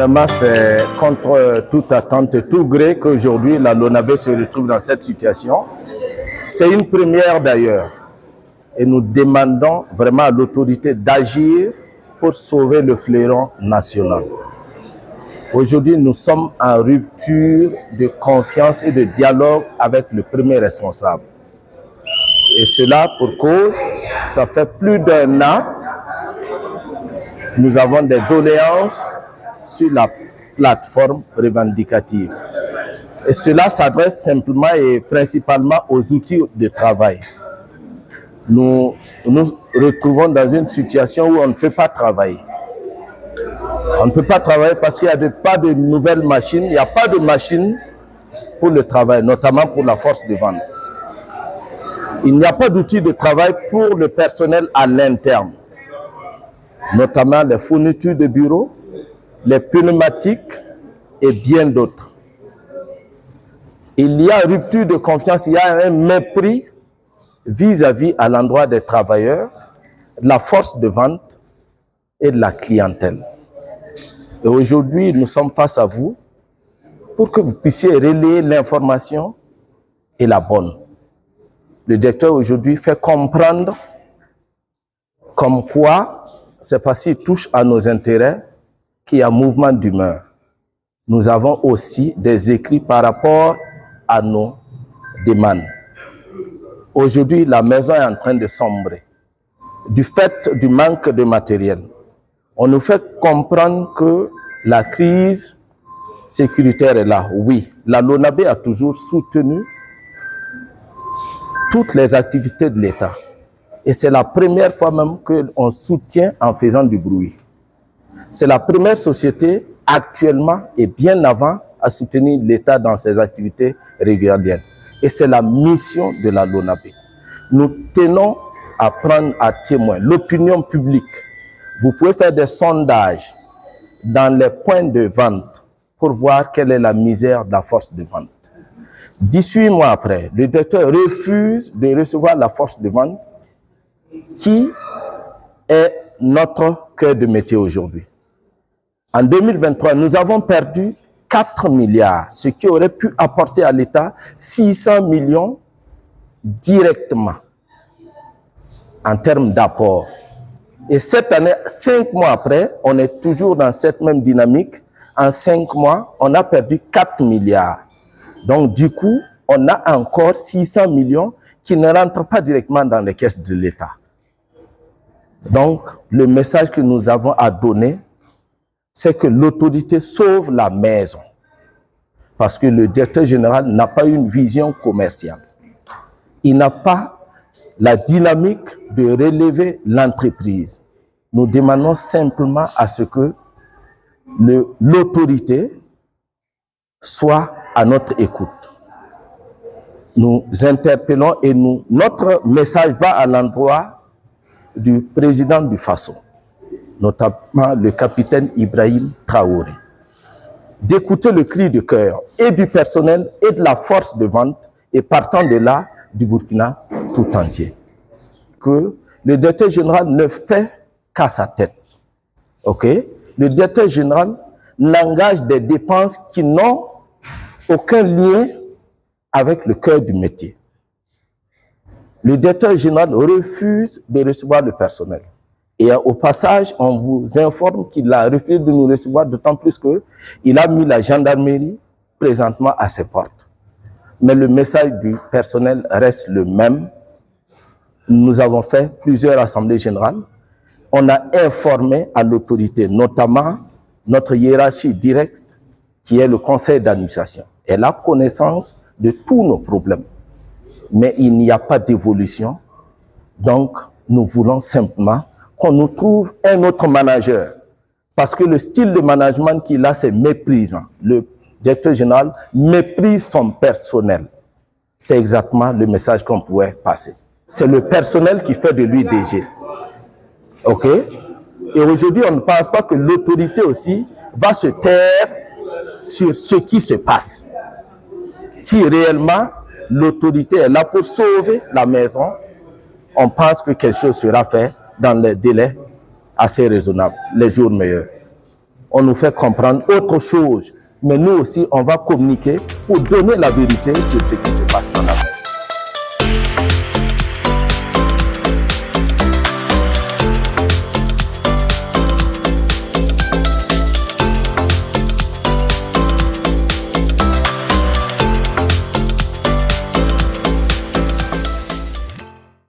Vraiment, c'est contre toute attente et tout gré qu'aujourd'hui la LONABE se retrouve dans cette situation. C'est une première d'ailleurs. Et nous demandons vraiment à l'autorité d'agir pour sauver le fleuron national. Aujourd'hui, nous sommes en rupture de confiance et de dialogue avec le premier responsable. Et cela pour cause, ça fait plus d'1 an, nous avons des doléances sur la plateforme revendicative. Et cela s'adresse simplement et principalement aux outils de travail. Nous nous retrouvons dans une situation où on ne peut pas travailler. On ne peut pas travailler parce qu'il n'y a pas de nouvelles machines, il n'y a pas de machines pour le travail, notamment pour la force de vente. Il n'y a pas d'outils de travail pour le personnel à l'interne, notamment les fournitures de bureaux, les pneumatiques et bien d'autres. Il y a rupture de confiance, il y a un mépris vis-à-vis à l'endroit des travailleurs, de la force de vente et de la clientèle. Et aujourd'hui, nous sommes face à vous pour que vous puissiez relayer l'information et la bonne. Le directeur aujourd'hui fait comprendre comme quoi c'est parce qu'il touche à nos intérêts qu'il y a mouvement d'humeur. Nous avons aussi des écrits par rapport à nos demandes. Aujourd'hui, la maison est en train de sombrer du fait du manque de matériel. On nous fait comprendre que la crise sécuritaire est là. Oui, la LONABE a toujours soutenu toutes les activités de l'État. Et c'est la première fois même qu'on soutient en faisant du bruit. C'est la première société actuellement et bien avant à soutenir l'État dans ses activités régaliennes. Et c'est la mission de la LONABE. Nous tenons à prendre à témoin l'opinion publique. Vous pouvez faire des sondages dans les points de vente pour voir quelle est la misère de la force de vente. 18 mois après, le directeur refuse de recevoir la force de vente qui est notre cœur de métier aujourd'hui. En 2023, nous avons perdu 4 milliards, ce qui aurait pu apporter à l'État 600 millions directement en termes d'apport. Et cette année, 5 mois après, on est toujours dans cette même dynamique. En 5 mois, on a perdu 4 milliards. Donc, du coup, on a encore 600 millions qui ne rentrent pas directement dans les caisses de l'État. Donc, le message que nous avons à donner, c'est que l'autorité sauve la maison. Parce que le directeur général n'a pas une vision commerciale. Il n'a pas la dynamique de relever l'entreprise. Nous demandons simplement à ce que l'autorité soit à notre écoute. Nous interpellons et notre message va à l'endroit du président du Faso, notamment le capitaine Ibrahim Traoré, d'écouter le cri de cœur et du personnel et de la force de vente et partant de là, du Burkina tout entier. Que le directeur général ne fait qu'à sa tête. Ok? Le directeur général n'engage des dépenses qui n'ont aucun lien avec le cœur du métier. Le directeur général refuse de recevoir le personnel. Et au passage, on vous informe qu'il a refusé de nous recevoir, d'autant plus qu'il a mis la gendarmerie présentement à ses portes. Mais le message du personnel reste le même. Nous avons fait plusieurs assemblées générales. On a informé à l'autorité, notamment notre hiérarchie directe, qui est le conseil d'administration. Elle a connaissance de tous nos problèmes. Mais il n'y a pas d'évolution. Donc, nous voulons simplement qu'on nous trouve un autre manager. Parce que le style de management qu'il a, c'est méprisant. Le directeur général méprise son personnel. C'est exactement le message qu'on pouvait passer. C'est le personnel qui fait de lui DG. OK? Et aujourd'hui, on ne pense pas que l'autorité aussi va se taire sur ce qui se passe. Si réellement l'autorité est là pour sauver la maison, on pense que quelque chose sera fait dans les délais assez raisonnables, les jours meilleurs. on nous fait comprendre autre chose. Mais nous aussi, on va communiquer pour donner la vérité sur ce qui se passe dans la vie.